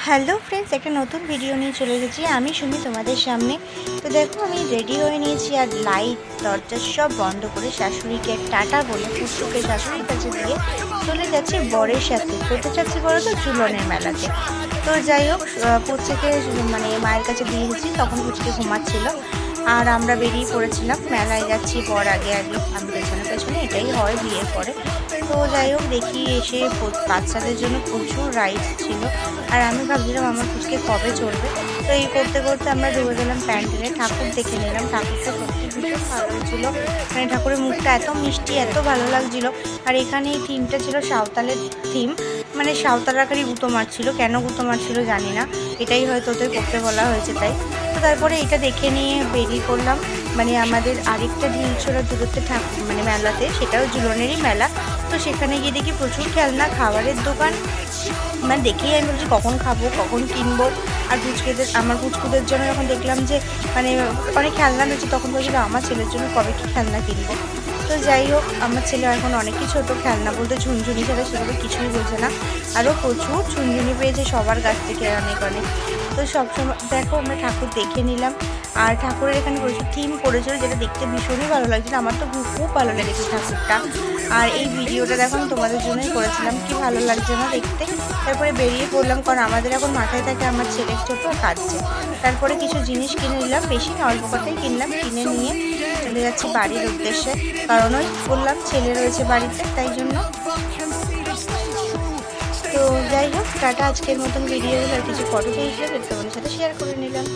Hello friends, একটা নতুন video নিয়ে চলে গেছি আমি সুমি তোমাদের সামনে। তো দেখো আমি রেডি হয়ে নিয়েছি আর লাইট দরজা সব বন্ধ করে শাশুড়িকে টাটা বলে পুচকুকে শাশুড়ির কাছে দিয়ে চলে যাচ্ছি বরের সাথে। কোথায় যাচ্ছি বলো তো? ঝুলনের মেলাতে। তো যাই হোক, পুচকে মানে মায়ের কাছে দিয়ে এসেছি, তখন পুচকে ঘুমাচ্ছিল আর আমরা বেরিয়ে পড়েছিলাম। মেলায় যাচ্ছি বর আগে আগে, আমি পেছনে পেছনে, এটাই হয় বিয়ের পরে। তো যাই হোক, দেখি এসে বাচ্চাদের জন্য প্রচুর রাইডস ছিল আর আমি ভাবছিলাম আমার পুচকে কবে চলবে। তো এই করতে করতে আমরা ঢুকে গেলাম প্যান্ডেলে। ঠাকুর দেখে নিলাম, ঠাকুরটা সত্যি ভীষণ ভালো হয়েছিল। মানে ঠাকুরের মুখটা এত মিষ্টি, এত ভালো লাগছিল। আর এখানে এই থিমটা ছিল সাঁওতালের থিম, মানে সাঁওতাল আকারই গুঁতো মারছিল। কেন গুঁতো মারছিল জানি না, এটাই হয়তো ওদের করতে বলা হয়েছে তাই। তো তারপরে এটা দেখে নিয়ে বেরিয়ে পড়লাম। মানে আমাদের আরেকটা ঢিলছড়া দূরত্বে ঠাকুর মানে মেলাতে, সেটাও ঝুলনেরই মেলা। তো সেখানে গিয়ে দেখি প্রচুর খেলনা, খাবারের দোকান। মানে দেখেই আমি বলছি কখন খাবো, কখন কিনবো। আর আমার পুচকুদের জন্য যখন দেখলাম যে মানে অনেক খেলনা রয়েছে, তখন বলছিল আমার ছেলের জন্য কবে কি খেলনা কিনবো। তো যাই হোক, আমার ছেলে এখন অনেকই ছোটো, খেলনা বলতে ঝুনঝুনি ছাড়া সেভাবে কিছুই বোঝে না। আরও প্রচুর ঝুনঝুনি পেয়েছে সবার কাছ থেকে অনেক অনেক। তো সবসময় দেখো আমরা ঠাকুর দেখে নিলাম। আর ঠাকুরের এখানে প্রচুর থিম করেছিল, যেটা দেখতে ভীষণই ভালো লাগছিল। আমার তো খুব ভালো লেগেছে ঠাকুরটা। আর এই ভিডিওটা দেখো আমি তোমাদের জন্যই করেছিলাম, কি ভালো লাগছে না দেখতে। তারপরে বেরিয়ে পড়লাম, কারণ আমাদের এখন মাথায় থাকে আমার ছেলের ছোটো কাঁদছে। তারপরে কিছু জিনিস কিনে নিলাম, বেশি না অল্প কথাই কিনলাম। কিনে নিয়ে চলে যাচ্ছি বাড়ির উদ্দেশ্যে, কারণ ওই বললাম ছেলে রয়েছে বাড়িতে, তাই জন্য। তো যাই হোক, টাটা। আজকের মতন ভিডিওগুলো আর কিছু ফটো পেয়েছিল, তোমাদের সাথে শেয়ার করে নিলাম।